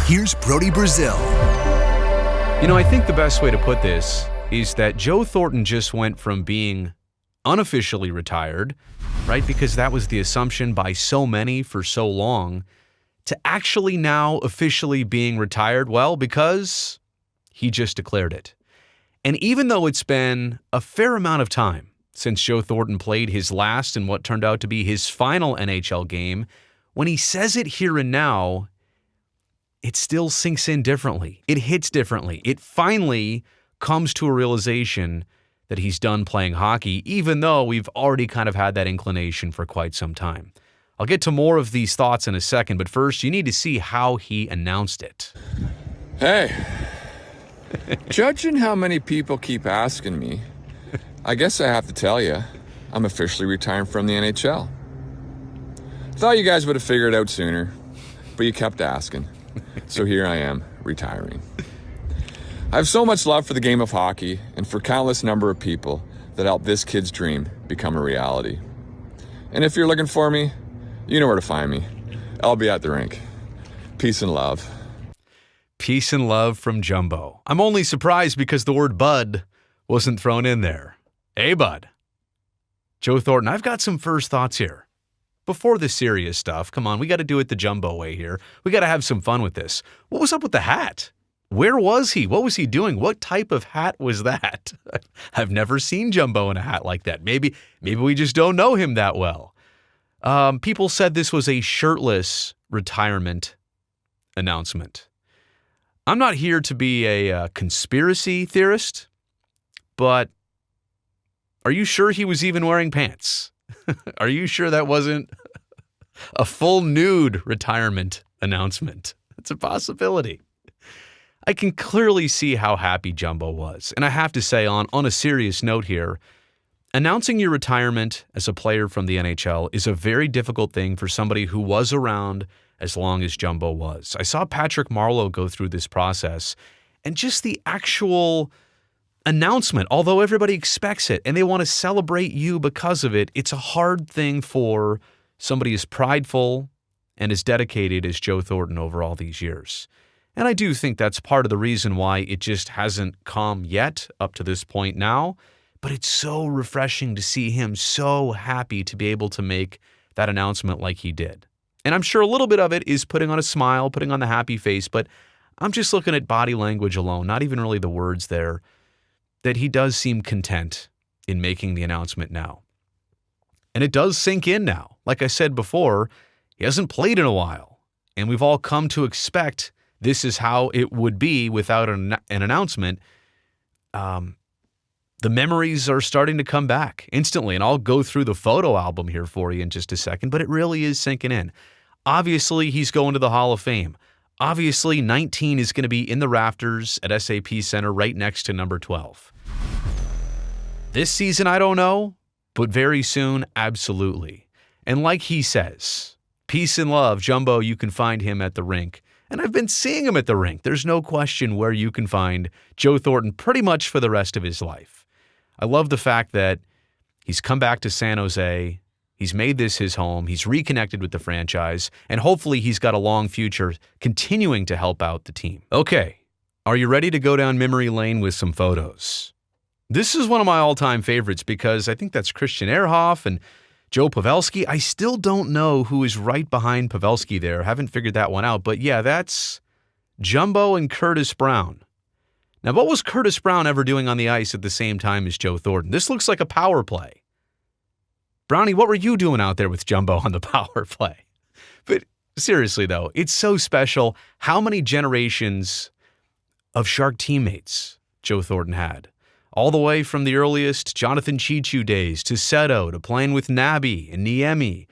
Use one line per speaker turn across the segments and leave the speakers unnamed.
Here's Brody Brazil.
You know, I think the best way to put this is that Joe Thornton just went from being unofficially retired, right, because that was the assumption by so many for so long, to actually now officially being retired, well, because he just declared it. And even though it's been a fair amount of time since Joe Thornton played his last and what turned out to be his final NHL game, when he says it here and now, it still sinks in differently. It hits differently. It finally comes to a realization that he's done playing hockey, even though we've already kind of had that inclination for quite some time. I'll get to more of these thoughts in a second, but first, you need to see how he announced it.
Hey, judging how many people keep asking me, I guess I have to tell you, I'm officially retiring from the NHL. Thought you guys would have figured it out sooner, but you kept asking. So here I am, retiring. I have so much love for the game of hockey and for countless number of people that helped this kid's dream become a reality. And if you're looking for me, you know where to find me. I'll be at the rink. Peace and love.
Peace and love from Jumbo. I'm only surprised because the word bud wasn't thrown in there. Hey, bud. Joe Thornton, I've got some first thoughts here. Before the serious stuff, come on, we got to do it the Jumbo way here. We got to have some fun with this. What was up with the hat? Where was he? What was he doing? What type of hat was that? I've never seen Jumbo in a hat like that. Maybe we just don't know him that well. People said this was a shirtless retirement announcement. I'm not here to be a conspiracy theorist, but are you sure he was even wearing pants? Are you sure that wasn't a full nude retirement announcement? It's a possibility. I can clearly see how happy Jumbo was. And I have to say, on a serious note here, announcing your retirement as a player from the NHL is a very difficult thing for somebody who was around as long as Jumbo was. I saw Patrick Marleau go through this process, and just the actual announcement, although everybody expects it and they want to celebrate you because of it, it's a hard thing for somebody as prideful and as dedicated as Joe Thornton over all these years. And I do think that's part of the reason why it just hasn't come yet up to this point now. But it's so refreshing to see him so happy to be able to make that announcement like he did. And I'm sure a little bit of it is putting on a smile, putting on the happy face, but I'm just looking at body language alone, not even really the words there, that he does seem content in making the announcement now. And it does sink in now. Like I said before, he hasn't played in a while, and we've all come to expect this is how it would be without an announcement. The memories are starting to come back instantly, and I'll go through the photo album here for you in just a second, but it really is sinking in. Obviously, he's going to the Hall of Fame. Obviously, 19 is going to be in the rafters at SAP Center right next to number 12. This season, I don't know, but very soon, absolutely. And like he says, peace and love, Jumbo, you can find him at the rink. And I've been seeing him at the rink. There's no question where you can find Joe Thornton pretty much for the rest of his life. I love the fact that he's come back to San Jose. He's made this his home. He's reconnected with the franchise. And hopefully he's got a long future continuing to help out the team. Okay, are you ready to go down memory lane with some photos? This is one of my all-time favorites because I think that's Christian Ehrhoff and Joe Pavelski. I still don't know who is right behind Pavelski there. Haven't figured that one out. But yeah, that's Jumbo and Curtis Brown. Now, what was Curtis Brown ever doing on the ice at the same time as Joe Thornton? This looks like a power play. Brownie, what were you doing out there with Jumbo on the power play? But seriously, though, it's so special how many generations of Shark teammates Joe Thornton had. All the way from the earliest Jonathan Chichu days to Seto to playing with Nabi and Niemi.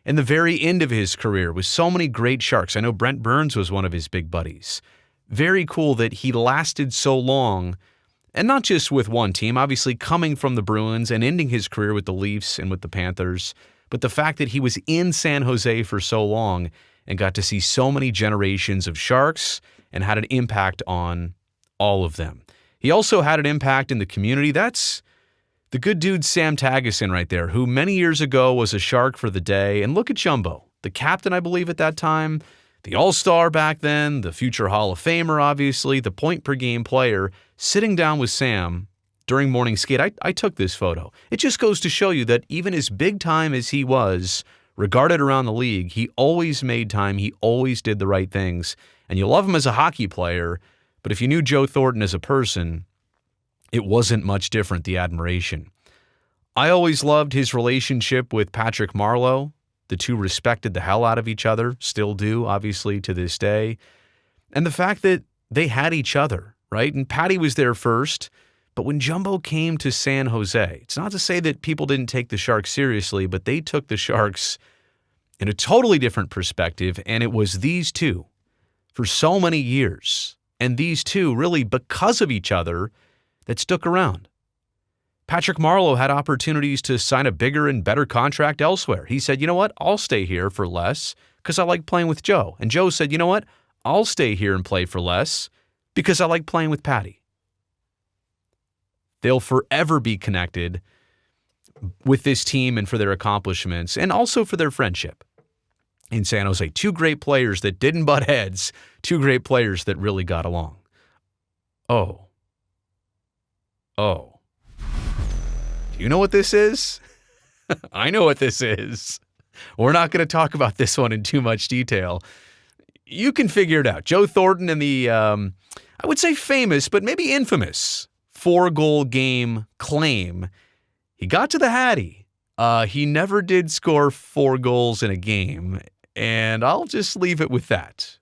And the very end of his career with so many great Sharks. I know Brent Burns was one of his big buddies. Very cool that he lasted so long, and not just with one team, obviously coming from the Bruins and ending his career with the Leafs and with the Panthers, but the fact that he was in San Jose for so long and got to see so many generations of Sharks and had an impact on all of them. He also had an impact in the community. That's the good dude Sam Tageson right there, who many years ago was a Shark for the day. And look at Jumbo, the captain, I believe, at that time, the all-star back then, the future Hall of Famer, obviously, the point-per-game player, sitting down with Sam during morning skate. I took this photo. It just goes to show you that even as big time as he was, regarded around the league, he always made time. He always did the right things. And you love him as a hockey player, but if you knew Joe Thornton as a person, it wasn't much different, the admiration. I always loved his relationship with Patrick Marleau. The two respected the hell out of each other, still do, obviously, to this day. And the fact that they had each other, right? And Patty was there first, but when Jumbo came to San Jose, it's not to say that people didn't take the Sharks seriously, but they took the Sharks in a totally different perspective, and it was these two for so many years, and these two really because of each other that stuck around. Patrick Marleau had opportunities to sign a bigger and better contract elsewhere. He said, you know what, I'll stay here for less because I like playing with Joe. And Joe said, you know what, I'll stay here and play for less because I like playing with Patty. They'll forever be connected with this team and for their accomplishments and also for their friendship in San Jose. Two great players that didn't butt heads, two great players that really got along. Oh. Do you know what this is? I know what this is. We're not going to talk about this one in too much detail. You can figure it out. Joe Thornton and the, I would say famous, but maybe infamous 4-goal game claim. He got to the Hattie. He never did score 4 goals in a game, and I'll just leave it with that.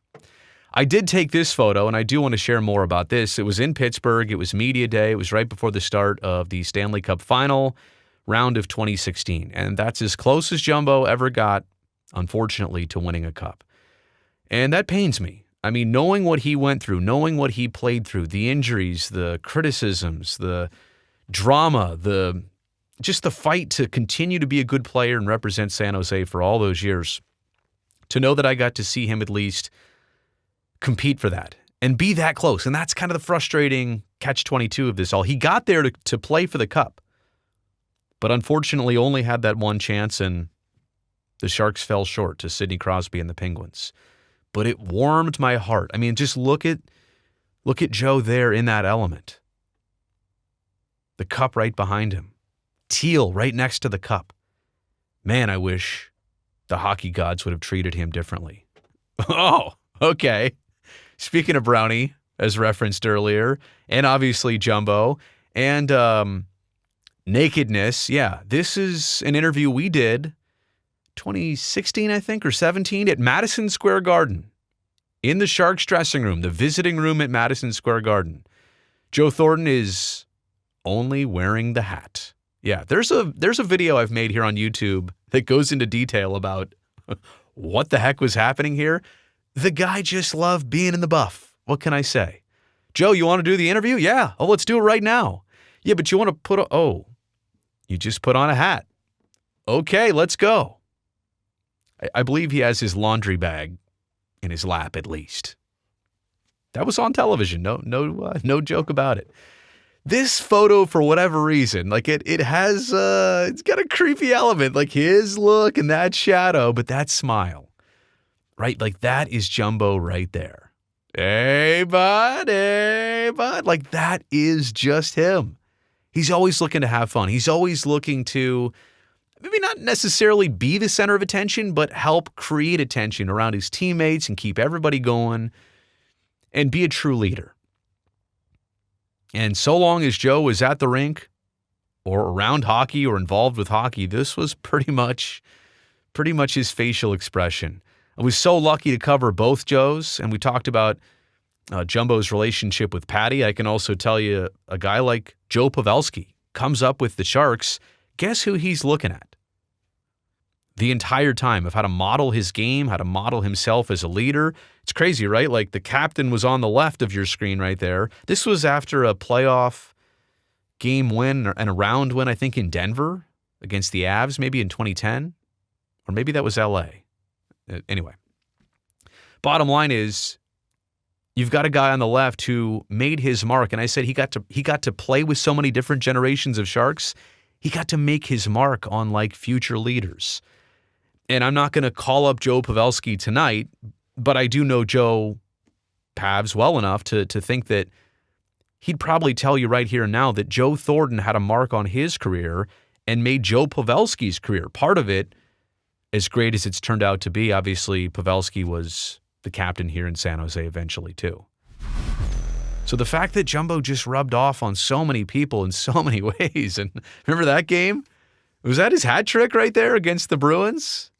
I did take this photo, and I do want to share more about this. It was in Pittsburgh. It was media day. It was right before the start of the Stanley Cup final round of 2016, and that's as close as Jumbo ever got, unfortunately, to winning a cup. And that pains me. I mean, knowing what he went through, knowing what he played through, the injuries, the criticisms, the drama, just the fight to continue to be a good player and represent San Jose for all those years, to know that I got to see him at least compete for that and be that close. And that's kind of the frustrating catch-22 of this all. He got there to play for the cup, but unfortunately only had that one chance, and the Sharks fell short to Sidney Crosby and the Penguins. But it warmed my heart. I mean, just look at Joe there in that element. The cup right behind him. Teal right next to the cup. Man, I wish the hockey gods would have treated him differently. Oh, okay. Speaking of Brownie, as referenced earlier, and obviously Jumbo, and nakedness, yeah, this is an interview we did 2016, I think, or 17, at Madison Square Garden, in the Sharks dressing room, the visiting room at Madison Square Garden. Joe Thornton is only wearing the hat. Yeah, there's a video I've made here on YouTube that goes into detail about what the heck was happening here. The guy just loved being in the buff. What can I say? Joe, you want to do the interview? Yeah. Oh, let's do it right now. Yeah, but you want to you just put on a hat. Okay, let's go. I believe he has his laundry bag in his lap, at least. That was on television. No joke about it. This photo, for whatever reason, like it has, it's got a creepy element, like his look and that shadow, but that smile, right? Like that is Jumbo right there. Hey, bud. Like that is just him. He's always looking to have fun. He's always looking to maybe not necessarily be the center of attention, but help create attention around his teammates and keep everybody going and be a true leader. And so long as Joe was at the rink or around hockey or involved with hockey, this was pretty much his facial expression. I was so lucky to cover both Joes, and we talked about Jumbo's relationship with Patty. I can also tell you a guy like Joe Pavelski comes up with the Sharks. Guess who he's looking at the entire time, of how to model his game, how to model himself as a leader. It's crazy, right? Like the captain was on the left of your screen right there. This was after a playoff game win and a round win, I think, in Denver against the Avs, maybe in 2010, or maybe that was LA. Anyway, bottom line is you've got a guy on the left who made his mark. And I said he got to play with so many different generations of Sharks. He got to make his mark on like future leaders. And I'm not going to call up Joe Pavelski tonight, But I do know Joe Pavs well enough to think that he'd probably tell you right here and now that Joe Thornton had a mark on his career and made Joe Pavelski's career. Part of it, as great as it's turned out to be, obviously Pavelski was the captain here in San Jose eventually too. So the fact that Jumbo just rubbed off on so many people in so many ways, and remember that game? Was that his hat trick right there against the Bruins?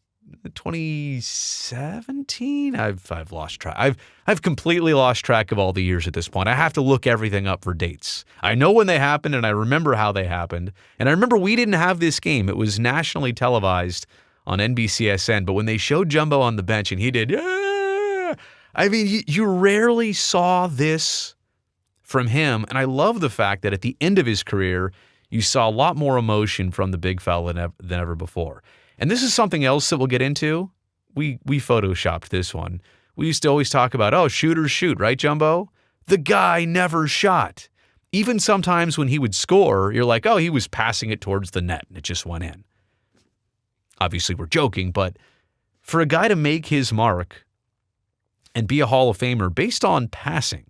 2017? I've lost track. I've completely lost track of all the years at this point. I have to look everything up for dates. I know when they happened, and I remember how they happened. And I remember we didn't have this game. It was nationally televised on NBCSN. But when they showed Jumbo on the bench and he did, yeah! I mean, you rarely saw this from him. And I love the fact that at the end of his career, you saw a lot more emotion from the big fella than ever before. And this is something else that we'll get into. We photoshopped this one. We used to always talk about, oh, shooters shoot, right, Jumbo? The guy never shot. Even sometimes when he would score, you're like, oh, he was passing it towards the net and it just went in. Obviously, we're joking, but for a guy to make his mark and be a Hall of Famer based on passing,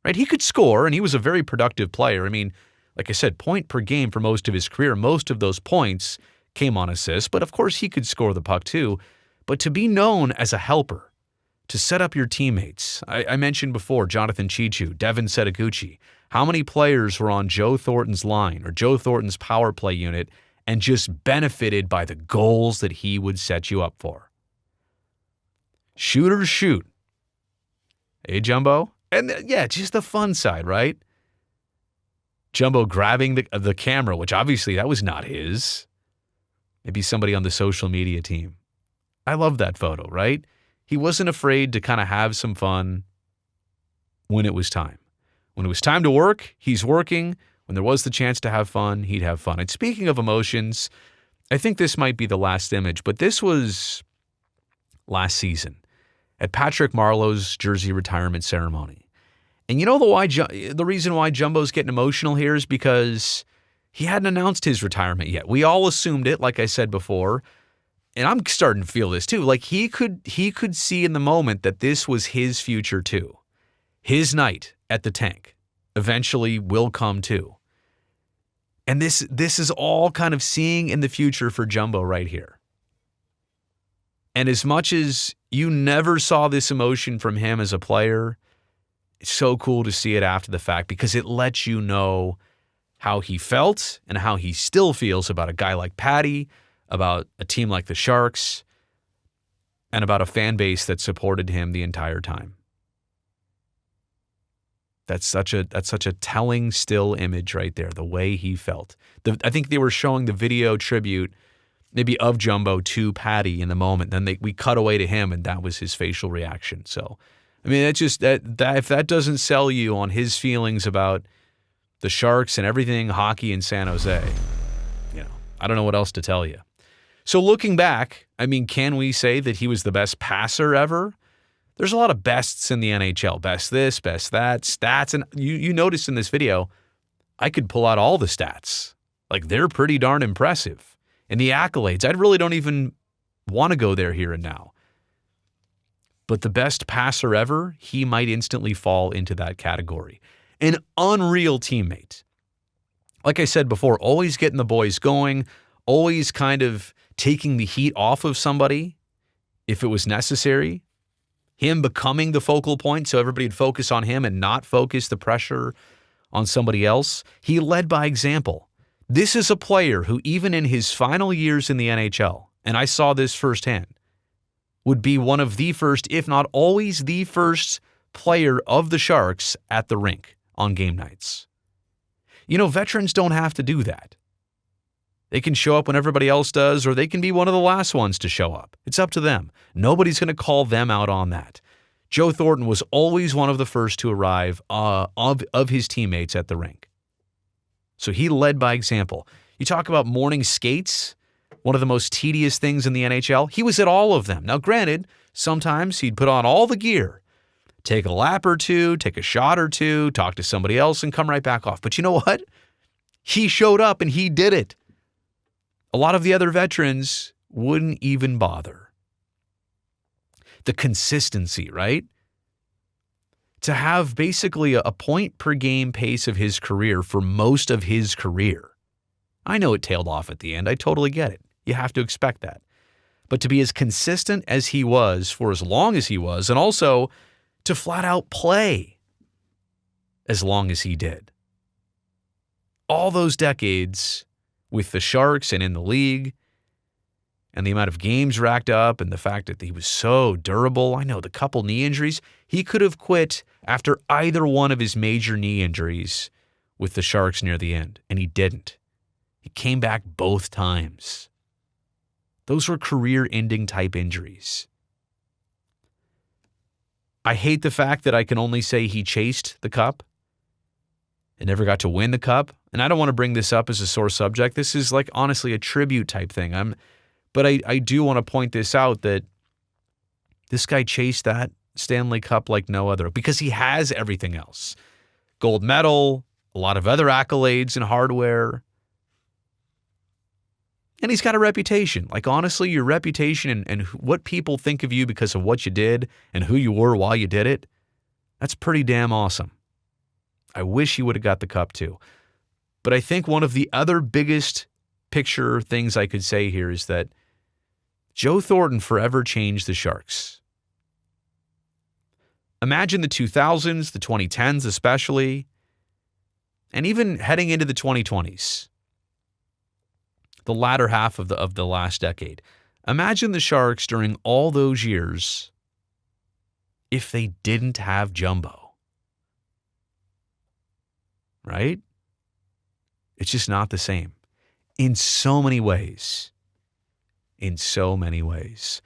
right? He could score, and he was a very productive player. I mean, like I said, point per game for most of his career. Most of those points came on assists, but of course he could score the puck too. But to be known as a helper, to set up your teammates, I mentioned before Jonathan Chichu, Devin Setaguchi, how many players were on Joe Thornton's line or Joe Thornton's power play unit and just benefited by the goals that he would set you up for. Shooters shoot. Hey, Jumbo? And yeah, just the fun side, right? Jumbo grabbing the camera, which obviously that was not his. Maybe somebody on the social media team. I love that photo, right? He wasn't afraid to kind of have some fun when it was time. When it was time to work, he's working. When there was the chance to have fun, he'd have fun. And speaking of emotions, I think this might be the last image, but this was last season at Patrick Marleau's jersey retirement ceremony. And you know the reason why Jumbo's getting emotional here is because he hadn't announced his retirement yet. We all assumed it, like I said before, and I'm starting to feel this too. Like he could see in the moment that this was his future too. His night at the tank eventually will come too. And this is all kind of seeing in the future for Jumbo right here. And as much as you never saw this emotion from him as a player, it's so cool to see it after the fact because it lets you know how he felt and how he still feels about a guy like Patty, about a team like the Sharks, and about a fan base that supported him the entire time. That's such a telling still image right there, the way he felt. I think they were showing the video tribute maybe of Jumbo to Patty in the moment. Then we cut away to him, and that was his facial reaction. So, I mean, that's just that if that doesn't sell you on his feelings about the Sharks and everything hockey in San Jose, I don't know what else to tell you. So looking back, I mean, can we say that he was the best passer ever? There's a lot of bests in the NHL. Best this, best that, stats. And you noticed in this video, I could pull out all the stats. Like, they're pretty darn impressive. And the accolades, I really don't even want to go there here and now. But the best passer ever, he might instantly fall into that category. An unreal teammate. Like I said before, always getting the boys going, always kind of taking the heat off of somebody if it was necessary. Him becoming the focal point so everybody would focus on him and not focus the pressure on somebody else. He led by example. This is a player who, even in his final years in the NHL, and I saw this firsthand, would be one of the first, if not always the first player of the Sharks at the rink on game nights. You know, veterans don't have to do that. They can show up when everybody else does, or they can be one of the last ones to show up. It's up to them. Nobody's going to call them out on that. Joe Thornton was always one of the first to arrive of his teammates at the rink. So he led by example. You talk about morning skates, one of the most tedious things in the NHL. He was at all of them. Now, granted, sometimes he'd put on all the gear, take a lap or two, take a shot or two, talk to somebody else, and come right back off. But you know what? He showed up and he did it. A lot of the other veterans wouldn't even bother. the consistency, right? To have basically a point per game pace of his career for most of his career. I know it tailed off at the end. I totally get it. You have to expect that. But to be as consistent as he was for as long as he was, and also to flat out play as long as he did. All those decades with the Sharks and in the league, and the amount of games racked up, and the fact that he was so durable. I know the couple knee injuries. He could have quit after either one of his major knee injuries with the Sharks near the end, and he didn't. He came back both times. Those were career-ending type injuries. I hate the fact that I can only say he chased the cup and never got to win the cup. And I don't want to bring this up as a sore subject. This is like honestly a tribute type thing. But I do want to point this out that this guy chased that Stanley Cup like no other because he has everything else. Gold medal, a lot of other accolades and hardware. And he's got a reputation. Like, honestly, your reputation and what people think of you because of what you did and who you were while you did it, that's pretty damn awesome. I wish he would have got the cup too. But I think one of the other biggest picture things I could say here is that Joe Thornton forever changed the Sharks. Imagine the 2000s, the 2010s especially, and even heading into the 2020s. The latter half of the last decade. Imagine the Sharks during all those years if they didn't have Jumbo. Right? It's just not the same. In so many ways. In so many ways.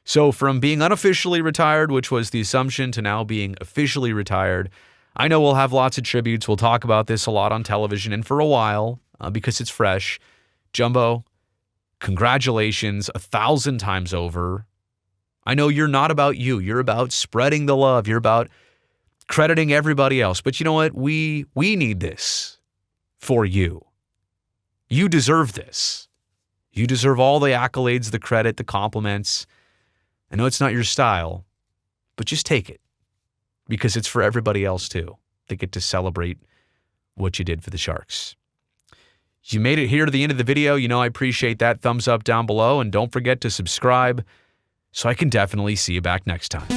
So from being unofficially retired, which was the assumption, to now being officially retired, I know we'll have lots of tributes. We'll talk about this a lot on television and for a while because it's fresh. Jumbo, congratulations 1,000 times over. I know you're not about you. You're about spreading the love. You're about crediting everybody else. But you know what? We need this for you. You deserve this. You deserve all the accolades, the credit, the compliments. I know it's not your style, but just take it because it's for everybody else too. They get to celebrate what you did for the Sharks. You made it here to the end of the video. You know I appreciate that. Thumbs up down below. And don't forget to subscribe so I can definitely see you back next time.